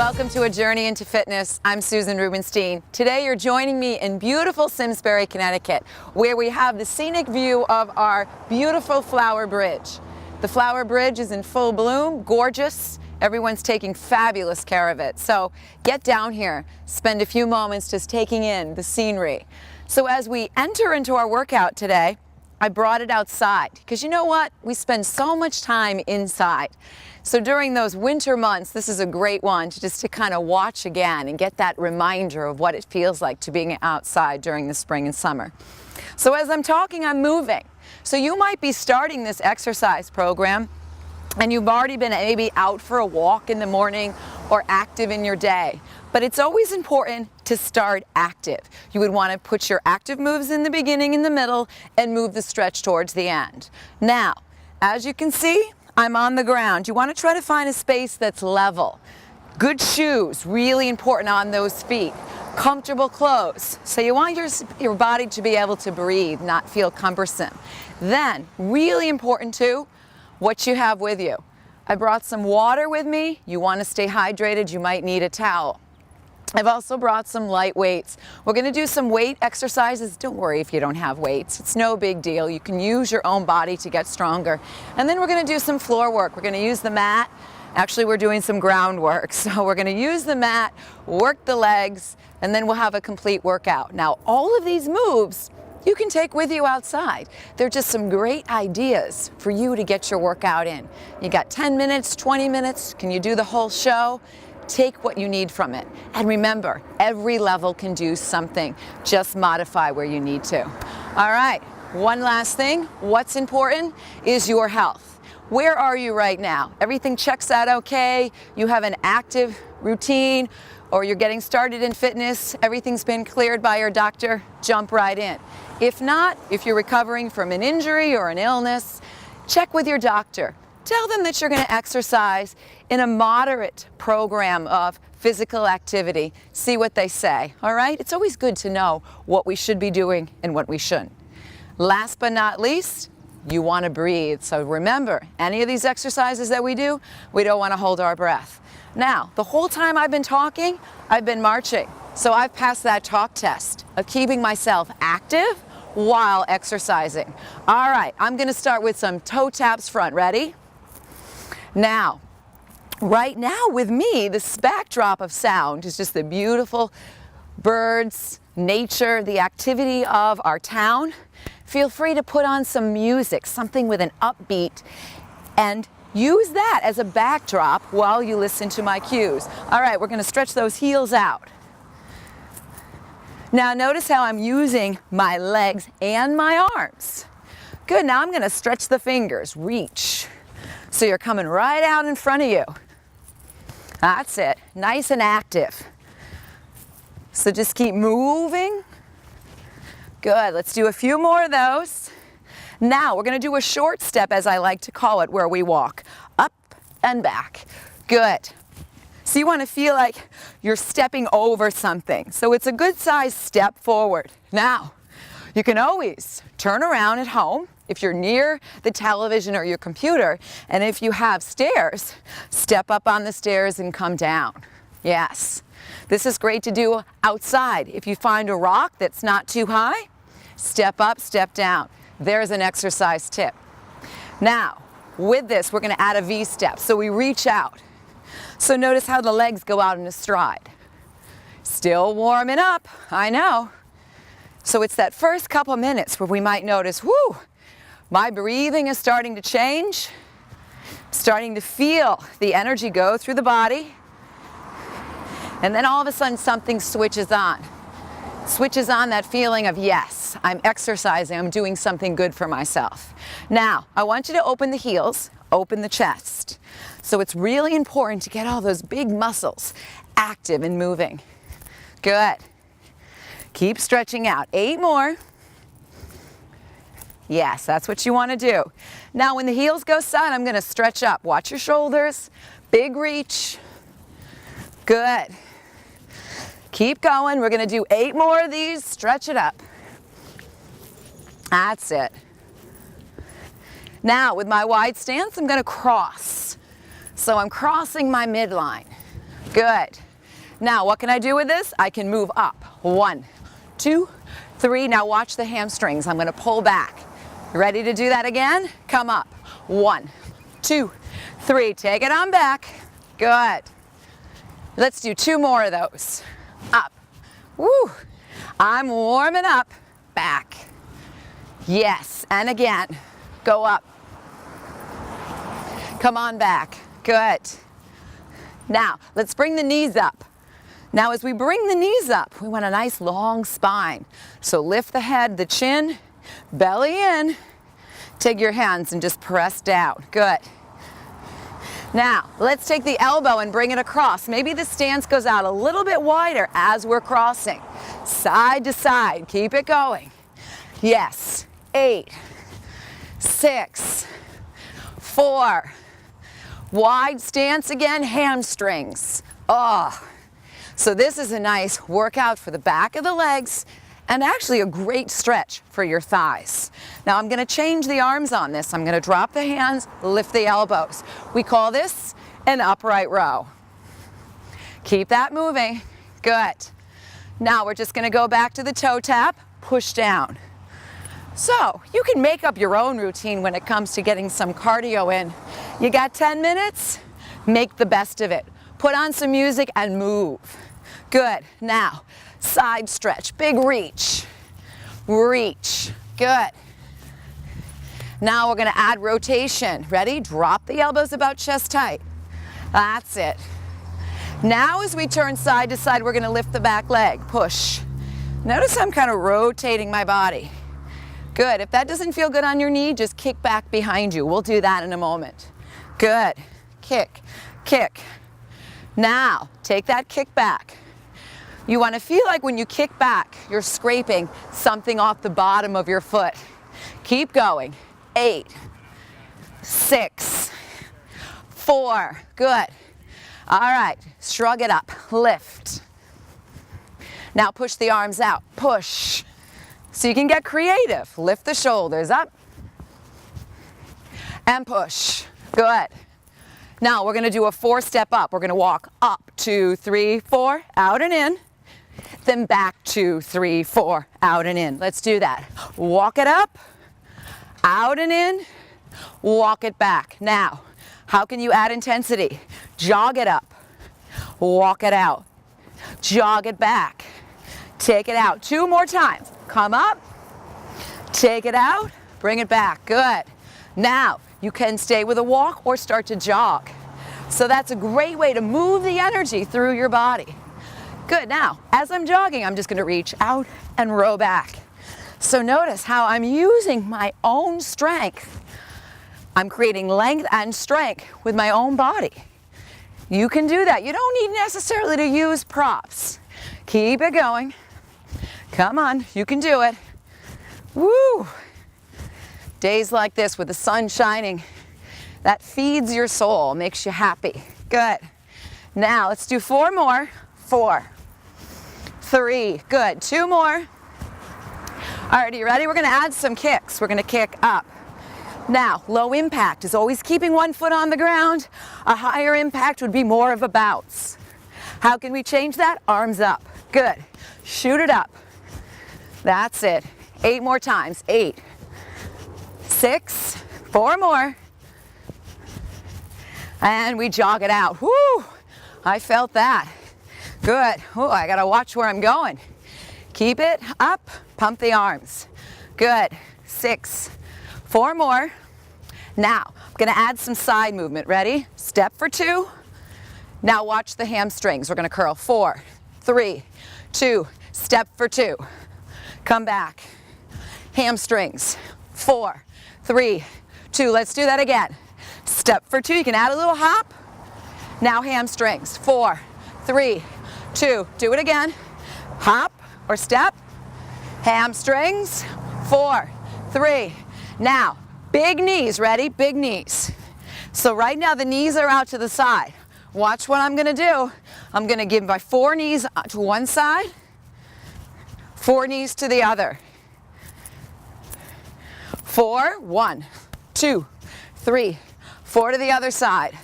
Welcome to A Journey into Fitness. I'm Susan Rubenstein. Today you're joining me in beautiful Simsbury, Connecticut, where we have the scenic view of our beautiful Flower Bridge. The Flower Bridge is in full bloom, gorgeous. Everyone's taking fabulous care of it. So get down here, spend a few moments just taking in the scenery. So as we enter into our workout today, I brought it outside because you know what? We spend so much time inside. So during those winter months, this is a great one to kind of watch again and get that reminder of what it feels like to being outside during the spring and summer. So as I'm talking, I'm moving. So you might be starting this exercise program and you've already been maybe out for a walk in the morning or active in your day. But it's always important to start active. You would want to put your active moves in the beginning, in the middle, and move the stretch towards the end. Now, as you can see, I'm on the ground. You want to try to find a space that's level. Good shoes, really important on those feet. Comfortable clothes. So you want your body to be able to breathe, not feel cumbersome. Then, really important too, what you have with you. I brought some water with me. You want to stay hydrated, you might need a towel. I've also brought some light weights. We're going to do some weight exercises. Don't worry if you don't have weights. It's no big deal. You can use your own body to get stronger. And then we're going to do some floor work. We're going to use the mat. Actually, we're doing some groundwork. So we're going to use the mat, work the legs, and then we'll have a complete workout. Now, all of these moves you can take with you outside. They're just some great ideas for you to get your workout in. You got 10 minutes, 20 minutes. Can you do the whole show? Take what you need from it. And remember, every level can do something. Just modify where you need to. All right, one last thing. What's important is your health. Where are you right now? Everything checks out okay? You have an active routine, or you're getting started in fitness, everything's been cleared by your doctor, jump right in. If not, if you're recovering from an injury or an illness, check with your doctor. Tell them that you're going to exercise in a moderate program of physical activity. See what they say, all right? It's always good to know what we should be doing and what we shouldn't. Last but not least, you want to breathe. So remember, any of these exercises that we do, we don't want to hold our breath. Now, the whole time I've been talking, I've been marching. So I've passed that talk test of keeping myself active while exercising. All right, I'm going to start with some toe taps front. Ready? Now, right now with me, this backdrop of sound is just the beautiful birds, nature, the activity of our town. Feel free to put on some music, something with an upbeat, and use that as a backdrop while you listen to my cues. All right, we're going to stretch those heels out. Now notice how I'm using my legs and my arms. Good, now I'm going to stretch the fingers, reach. So you're coming right out in front of you. That's it, nice and active. So just keep moving. Good, let's do a few more of those. Now we're going to do a short step, as I like to call it, where we walk up and back. Good. So you want to feel like you're stepping over something. So it's a good size step forward. Now, you can always turn around at home if you're near the television or your computer, and if you have stairs, step up on the stairs and come down. Yes. This is great to do outside. If you find a rock that's not too high, step up, step down. There's an exercise tip. Now, with this, we're going to add a V step. So we reach out. So notice how the legs go out in a stride. Still warming up, I know. So it's that first couple minutes where we might notice, whoo, my breathing is starting to change. Starting to feel the energy go through the body. And then all of a sudden something switches on. Switches on that feeling of, yes, I'm exercising, I'm doing something good for myself. Now, I want you to open the heels, open the chest. So it's really important to get all those big muscles active and moving. Good. Keep stretching out. 8 more. Yes, that's what you want to do. Now, when the heels go side, I'm going to stretch up. Watch your shoulders. Big reach. Good. Keep going. We're going to do 8 more of these. Stretch it up. That's it. Now, with my wide stance, I'm going to cross. So I'm crossing my midline. Good. Now, what can I do with this? I can move up. 1, 2, 3. Now watch the hamstrings. I'm going to pull back. Ready to do that again? Come up. 1, 2, 3. Take it on back. Good. Let's do 2 more of those. Up. Woo. I'm warming up. Back. Yes. And again. Go up. Come on back. Good. Now, let's bring the knees up. Now, as we bring the knees up, we want a nice long spine. So lift the head, the chin, belly in. Take your hands and just press down. Good. Now, let's take the elbow and bring it across. Maybe the stance goes out a little bit wider as we're crossing. Side to side. Keep it going. Yes. 8, 6, 4. Wide stance again, hamstrings. Oh. So this is a nice workout for the back of the legs and actually a great stretch for your thighs. Now I'm going to change the arms on this. I'm going to drop the hands, lift the elbows. We call this an upright row. Keep that moving. Good. Now we're just going to go back to the toe tap, push down. So you can make up your own routine when it comes to getting some cardio in. You got 10 minutes? Make the best of it. Put on some music and move. Good. Now, side stretch, big reach. Reach. Good. Now we're going to add rotation. Ready? Drop the elbows about chest height. That's it. Now as we turn side to side, we're going to lift the back leg. Push. Notice I'm kind of rotating my body. Good. If that doesn't feel good on your knee, just kick back behind you. We'll do that in a moment. Good. Kick. Kick. Now, take that kick back. You want to feel like when you kick back, you're scraping something off the bottom of your foot. Keep going. 8, 6, 4. Good. All right. Shrug it up. Lift. Now push the arms out. Push. So you can get creative. Lift the shoulders up. And push. Good. Now we're going to do a 4-step up. We're going to walk up, 2, 3, 4, out and in. Then back 2, 3, 4, out and in. Let's do that. Walk it up, out and in, walk it back. Now, how can you add intensity? Jog it up, walk it out, jog it back, take it out. 2 more times. Come up, take it out, bring it back. Good. Now, you can stay with a walk or start to jog. So that's a great way to move the energy through your body. Good. Now, as I'm jogging, I'm just going to reach out and row back. So notice how I'm using my own strength. I'm creating length and strength with my own body. You can do that. You don't need necessarily to use props. Keep it going. Come on, you can do it. Woo! Days like this with the sun shining, that feeds your soul, makes you happy. Good. Now let's do 4 more. 4, 3, good. 2 more. All right, are you ready? We're going to add some kicks. We're going to kick up. Now, low impact is always keeping one foot on the ground. A higher impact would be more of a bounce. How can we change that? Arms up. Good. Shoot it up. That's it. 8 more times. 8, 6, 4 more. And we jog it out. Whoo! I felt that. Good. Oh, I gotta watch where I'm going. Keep it up. Pump the arms. Good. 6, 4 more. Now, I'm gonna add some side movement. Ready? Step for 2. Now watch the hamstrings. We're gonna curl. 4, 3, 2. Step for 2. Come back. Hamstrings. 4, 3, 2. Let's do that again. Step for 2. You can add a little hop. Now hamstrings. 4, 3, 2. Do it again. Hop or step. Hamstrings. 4, 3. Now, big knees. Ready? Big knees. So right now the knees are out to the side. Watch what I'm going to do. I'm going to give my 4 knees to one side, 4 knees to the other. 4, 1, 2, 3, 4 to the other side.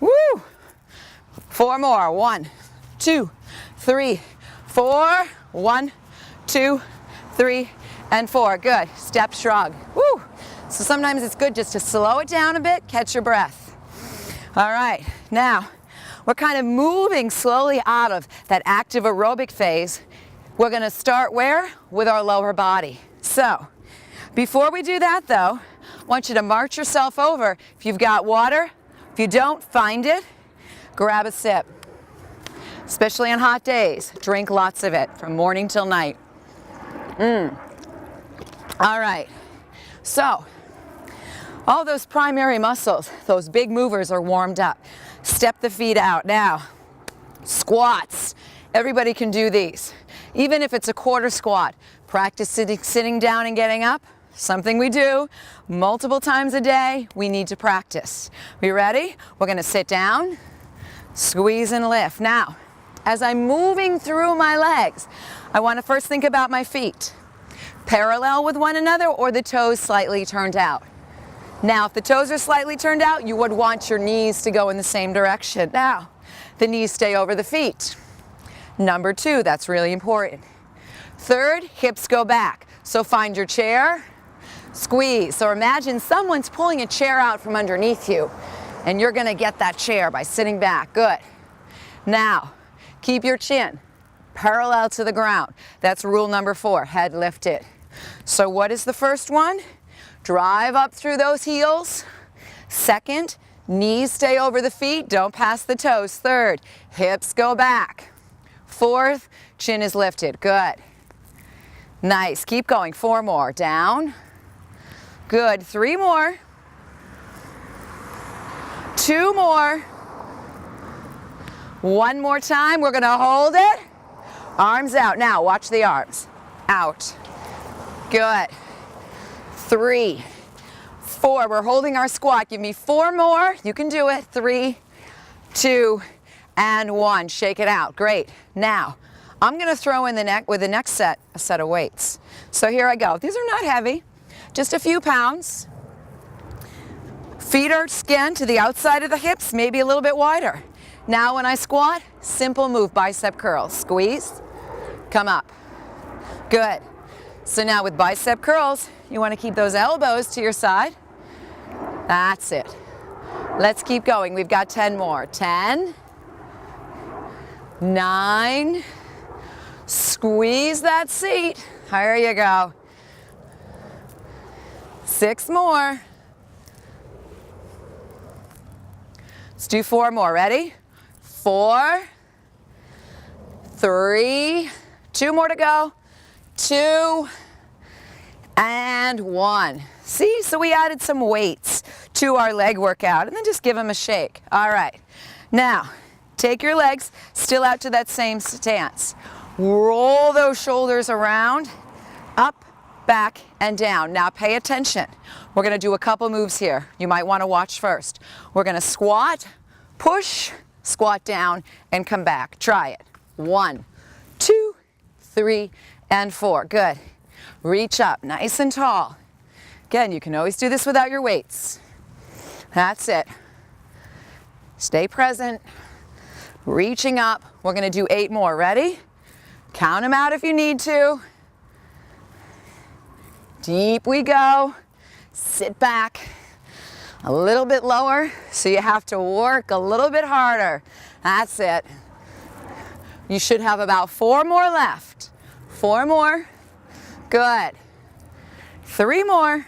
Woo! 4 more. 1, 2, 3, 4. 1, 2, 3, and 4. Good. Step shrug. Woo! So sometimes it's good just to slow it down a bit, catch your breath. All right, now we're kind of moving slowly out of that active aerobic phase. We're going to start where? With our lower body. So before we do that though, I want you to march yourself over. If you've got water, if you don't, find it, grab a sip. Especially on hot days, drink lots of it from morning till night. All right, so all those primary muscles, those big movers are warmed up. Step the feet out. Now, squats. Everybody can do these. Even if it's a quarter squat, practice sitting down and getting up. Something we do multiple times a day. We need to practice. We ready? We're going to sit down, squeeze and lift. Now, as I'm moving through my legs, I want to first think about my feet. Parallel with one another or the toes slightly turned out. Now, if the toes are slightly turned out, you would want your knees to go in the same direction. Now, the knees stay over the feet. Number 2, that's really important. Third, hips go back. So find your chair, squeeze. So imagine someone's pulling a chair out from underneath you, and you're going to get that chair by sitting back. Good. Now, keep your chin parallel to the ground. That's rule number 4, head lifted. So what is the first one? Drive up through those heels. Second, knees stay over the feet, don't pass the toes. Third, hips go back. Fourth, chin is lifted. Good. Nice. Keep going. 4 more. Down. Good. 3 more. 2 more. 1 more time. We're going to hold it. Arms out. Now, watch the arms. Out. Good. 3, 4. We're holding our squat. Give me 4 more. You can do it. 3, 2, and 1. Shake it out. Great. Now, I'm going to throw in with the next set a set of weights. So here I go. These are not heavy, just a few pounds. Feet are skinned to the outside of the hips, maybe a little bit wider. Now when I squat, simple move, bicep curls. Squeeze, come up. Good. So now with bicep curls, you want to keep those elbows to your side. That's it. Let's keep going. We've got 10 more. 10, 9, squeeze that seat. There you go. 6 more. Let's do 4 more. Ready? 4, 3, 2 more to go. 2, and 1. See, so we added some weights to our leg workout and then just give them a shake. All right. Now, take your legs still out to that same stance. Roll those shoulders around, up, back, and down. Now pay attention. We're going to do a couple moves here. You might want to watch first. We're going to squat, push, squat down, and come back. Try it. 1, 2, 3, and 4. Good. Reach up, nice and tall. Again, you can always do this without your weights. That's it. Stay present. Reaching up. We're going to do 8 more. Ready? Count them out if you need to. Deep we go. Sit back. A little bit lower, so you have to work a little bit harder. That's it. You should have about 4 more left. 4 more. Good. 3 more.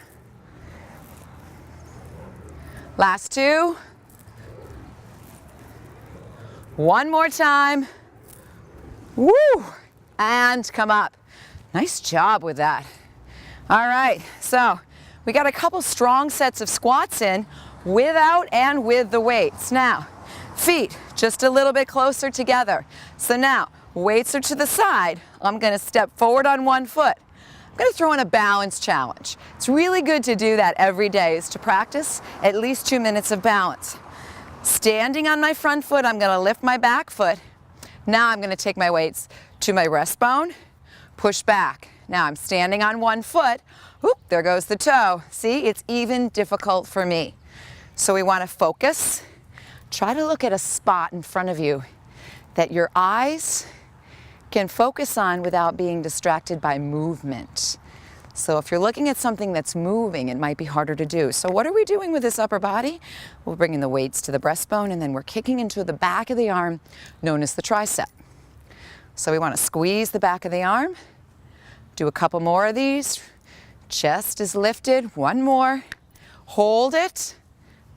Last 2. 1 more time. Woo! And come up. Nice job with that. All right, so we got a couple strong sets of squats in without and with the weights. Now, feet just a little bit closer together. So now, weights are to the side. I'm going to step forward on 1 foot. I'm going to throw in a balance challenge. It's really good to do that every day, is to practice at least 2 minutes of balance. Standing on my front foot, I'm going to lift my back foot. Now I'm going to take my weights to my rest bone, push back. Now I'm standing on 1 foot. Oop, there goes the toe. See, it's even difficult for me. So we want to focus, try to look at a spot in front of you that your eyes can focus on without being distracted by movement. So if you're looking at something that's moving, it might be harder to do. So what are we doing with this upper body? We're bringing the weights to the breastbone, and then we're kicking into the back of the arm, known as the tricep. So we want to squeeze the back of the arm. Do a couple more of these. Chest is lifted. One more. Hold it.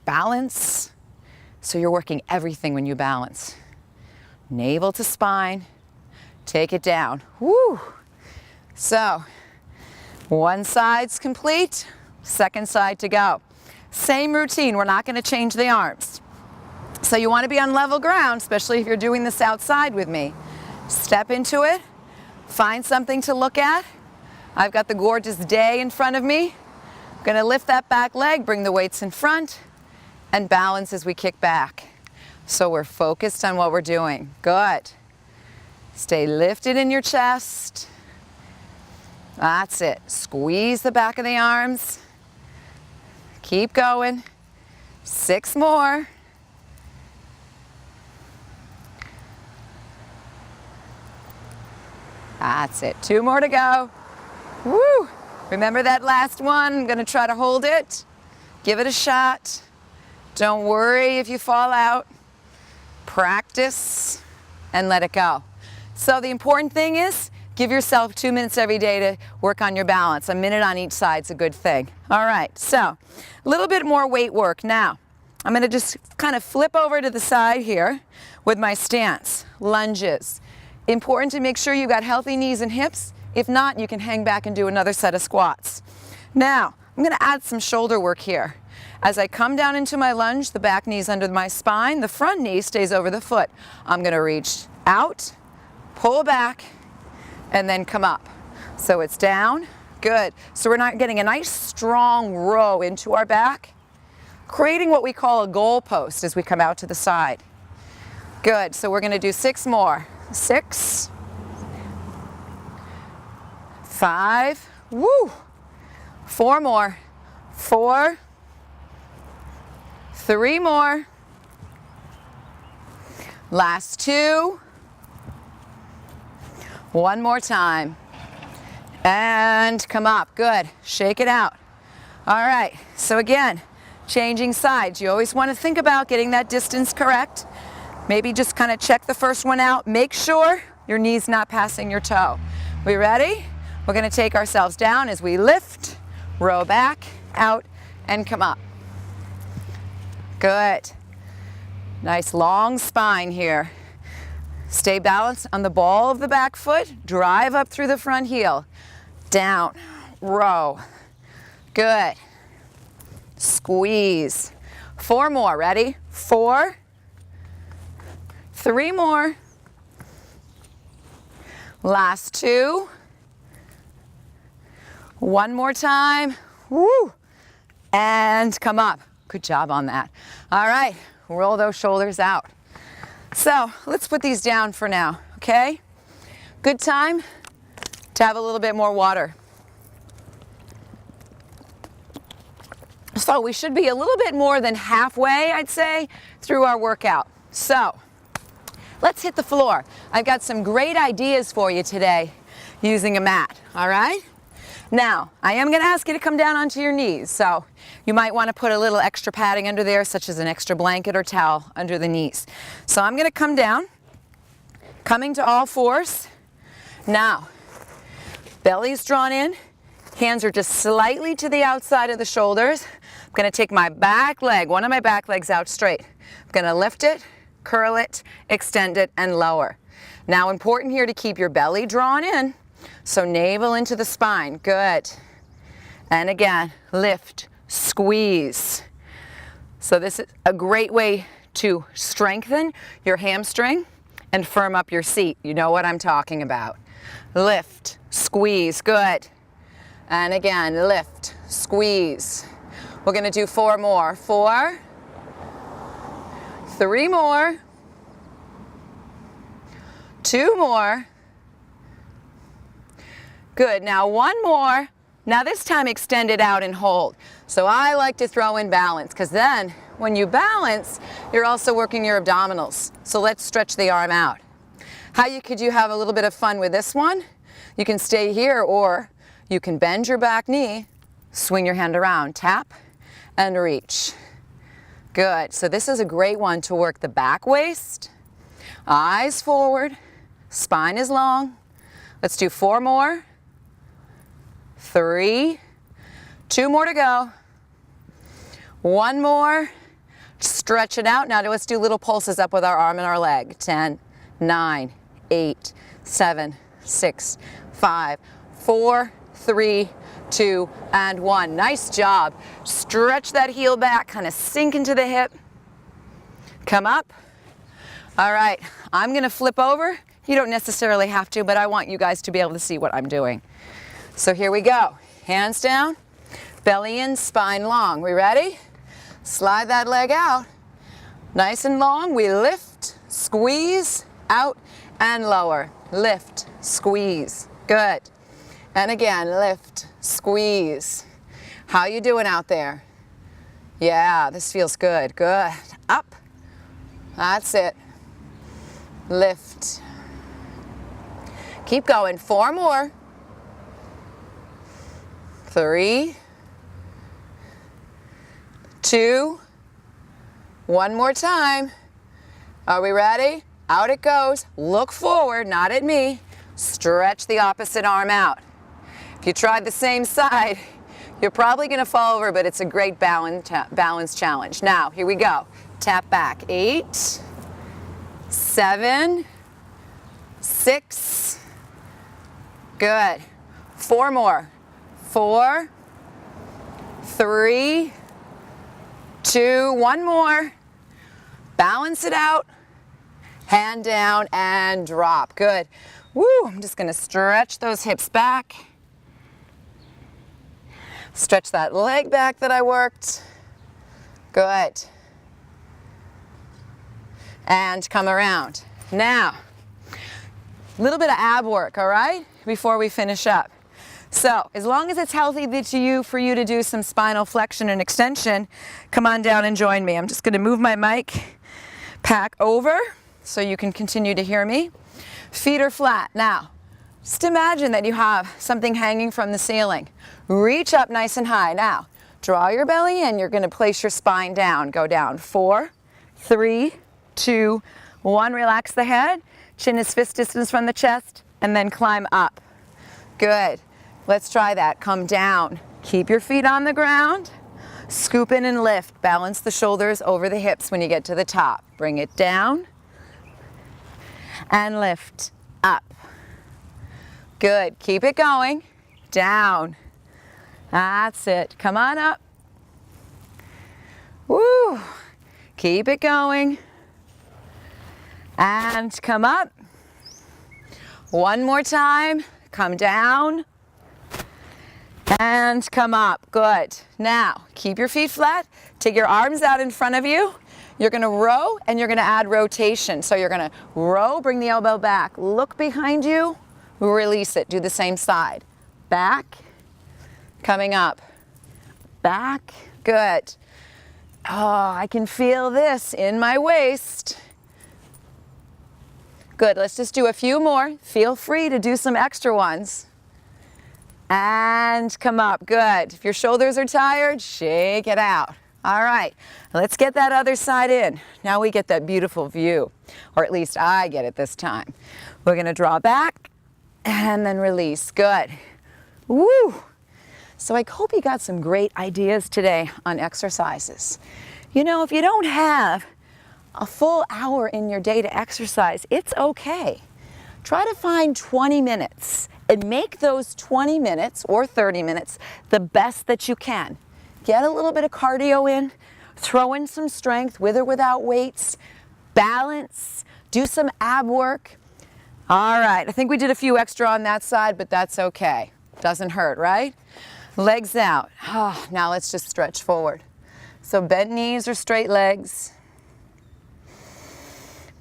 Balance. So you're working everything when you balance. Navel to spine. Take it down. Woo! So, one side's complete, second side to go. Same routine, we're not going to change the arms. So you want to be on level ground, especially if you're doing this outside with me. Step into it, find something to look at. I've got the gorgeous day in front of me. I'm going to lift that back leg, bring the weights in front, and balance as we kick back. So we're focused on what we're doing. Good. Stay lifted in your chest. That's it. Squeeze the back of the arms. Keep going. 6 more. That's it. 2 more to go. Woo! Remember that last one? I'm going to try to hold it. Give it a shot. Don't worry if you fall out. Practice and let it go. So the important thing is, give yourself 2 minutes every day to work on your balance. A minute on each side's a good thing. All right, so a little bit more weight work now. I'm going to just kind of flip over to the side here with my stance. Lunges. Important to make sure you've got healthy knees and hips. If not, you can hang back and do another set of squats. Now, I'm going to add some shoulder work here. As I come down into my lunge, the back knee's under my spine, the front knee stays over the foot. I'm going to reach out, pull back, and then come up. So it's down, good. So we're not getting a nice strong row into our back, creating what we call a goal post as we come out to the side. Good, so we're gonna do 6 more. 6, 5, woo, 4 more, 4, 3 more, last 2, 1 more time, and come up, good, shake it out. All right, so again, changing sides. You always want to think about getting that distance correct. Maybe just kind of check the first one out. Make sure your knee's not passing your toe. We ready? We're going to take ourselves down as we lift, row back, out, and come up. Good. Nice long spine here. Stay balanced on the ball of the back foot. Drive up through the front heel. Down, row. Good. Squeeze. 4 more. Ready? 4. 3 more. Last 2. 1 more time. Woo! And come up. Good job on that. All right. Roll those shoulders out. So let's put these down for now, okay? Good time to have a little bit more water. So we should be a little bit more than halfway, I'd say, through our workout. So let's hit the floor. I've got some great ideas for you today using a mat, all right? Now, I am going to ask you to come down onto your knees, so you might want to put a little extra padding under there, such as an extra blanket or towel under the knees. So I'm going to come down, coming to all fours. Now, belly's drawn in, hands are just slightly to the outside of the shoulders. I'm going to take my back leg, one of my back legs out straight. I'm going to lift it, curl it, extend it, and lower. Now, important here to keep your belly drawn in. So navel into the spine, good. And again, lift, squeeze. So this is a great way to strengthen your hamstring and firm up your seat. You know what I'm talking about. Lift, squeeze, good. And again, lift, squeeze. We're going to do 4 more. 4, 3 more, 2 more. Good, now 1 more. Now this time extend it out and hold. So I like to throw in balance because then when you balance, you're also working your abdominals. So let's stretch the arm out. Could you have a little bit of fun with this one? You can stay here, or you can bend your back knee, swing your hand around, tap and reach. Good. So this is a great one to work the back waist, eyes forward, spine is long. Let's do 4 more. 3, 2 more to go. 1 more. Stretch it out. Now let's do little pulses up with our arm and our leg. 10, 9, 8, 7, 6, 5, 4, 3, 2, and 1. Nice job. Stretch that heel back, kind of sink into the hip. Come up. All right, I'm going to flip over. You don't necessarily have to, but I want you guys to be able to see what I'm doing. So here we go. Hands down, belly in, spine long. We ready? Slide that leg out. Nice and long. We lift, squeeze, out, and lower. Lift, squeeze. Good. And again, lift, squeeze. How you doing out there? Yeah, this feels good. Good. Up. That's it. Lift. Keep going. 4 more. 3, 2, 1 more time. Are we ready? Out it goes. Look forward, not at me. Stretch the opposite arm out. If you tried the same side, you're probably going to fall over, but it's a great balance challenge. Now, here we go. Tap back. 8, 7, 6. Good. 4 more. 4, 3, 2, 1 more. Balance it out. Hand down and drop. Good. Woo, I'm just going to stretch those hips back. Stretch that leg back that I worked. Good. And come around. Now, a little bit of ab work, all right, before we finish up. So, as long as it's healthy for you to do some spinal flexion and extension, come on down and join me. I'm just going to move my mic back over so you can continue to hear me. Feet are flat. Now, just imagine that you have something hanging from the ceiling. Reach up nice and high. Now, draw your belly in. You're going to place your spine down. Go down. 4, 3, 2, 1. Relax the head. Chin is fist distance from the chest, and then climb up. Good. Let's try that. Come down. Keep your feet on the ground. Scoop in and lift. Balance the shoulders over the hips when you get to the top. Bring it down and lift up. Good. Keep it going. Down. That's it. Come on up. Woo. Keep it going. And come up. 1 more time. Come down. And come up. Good. Now, keep your feet flat. Take your arms out in front of you. You're going to row and you're going to add rotation. So you're going to row, bring the elbow back. Look behind you. Release it. Do the same side. Back. Coming up. Back. Good. Oh, I can feel this in my waist. Good. Let's just do a few more. Feel free to do some extra ones. And come up. Good. If your shoulders are tired, shake it out. All right. Let's get that other side in. Now we get that beautiful view, or at least I get it this time. We're going to draw back and then release. Good. Woo! So I hope you got some great ideas today on exercises. You know, if you don't have a full hour in your day to exercise, it's okay. Try to find 20 minutes and make those 20 minutes or 30 minutes the best that you can. Get a little bit of cardio in, throw in some strength with or without weights, balance, do some ab work. All right, I think we did a few extra on that side, but that's okay. Doesn't hurt, right? Legs out. Oh, now let's just stretch forward. So bent knees or straight legs.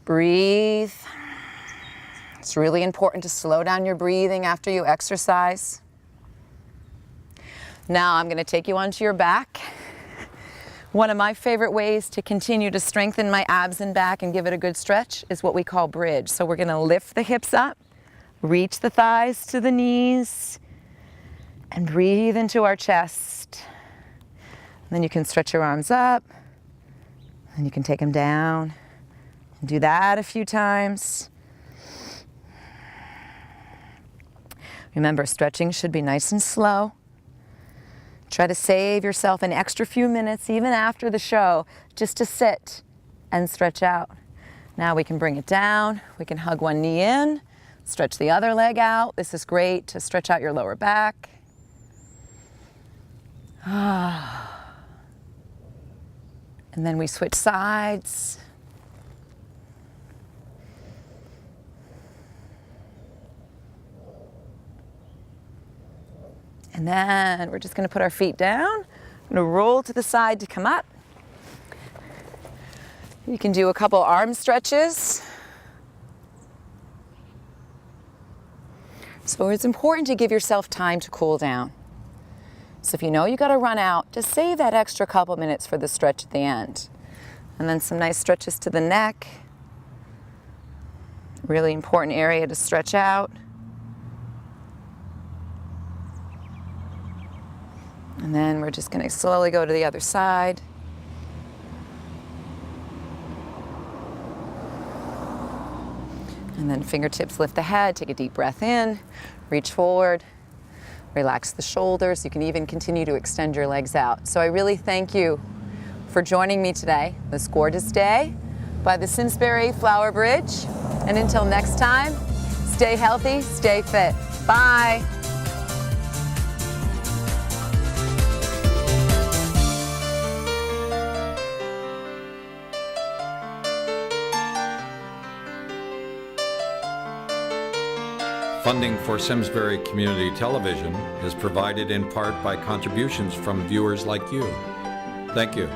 Breathe. It's really important to slow down your breathing after you exercise. Now I'm going to take you onto your back. One of my favorite ways to continue to strengthen my abs and back and give it a good stretch is what we call bridge. So we're going to lift the hips up, reach the thighs to the knees, and breathe into our chest. And then you can stretch your arms up, and you can take them down. Do that a few times. Remember, stretching should be nice and slow. Try to save yourself an extra few minutes, even after the show, just to sit and stretch out. Now we can bring it down. We can hug one knee in, stretch the other leg out. This is great to stretch out your lower back. And then we switch sides. And then we're just going to put our feet down. I'm going to roll to the side to come up. You can do a couple arm stretches. So it's important to give yourself time to cool down. So if you know you got to run out, just save that extra couple minutes for the stretch at the end. And then some nice stretches to the neck. Really important area to stretch out. And then we're just going to slowly go to the other side. And then fingertips lift the head, take a deep breath in, reach forward, relax the shoulders. You can even continue to extend your legs out. So I really thank you for joining me today, this gorgeous day by the Simsbury Flower Bridge. And until next time, stay healthy, stay fit. Bye. Funding for Simsbury Community Television is provided in part by contributions from viewers like you. Thank you.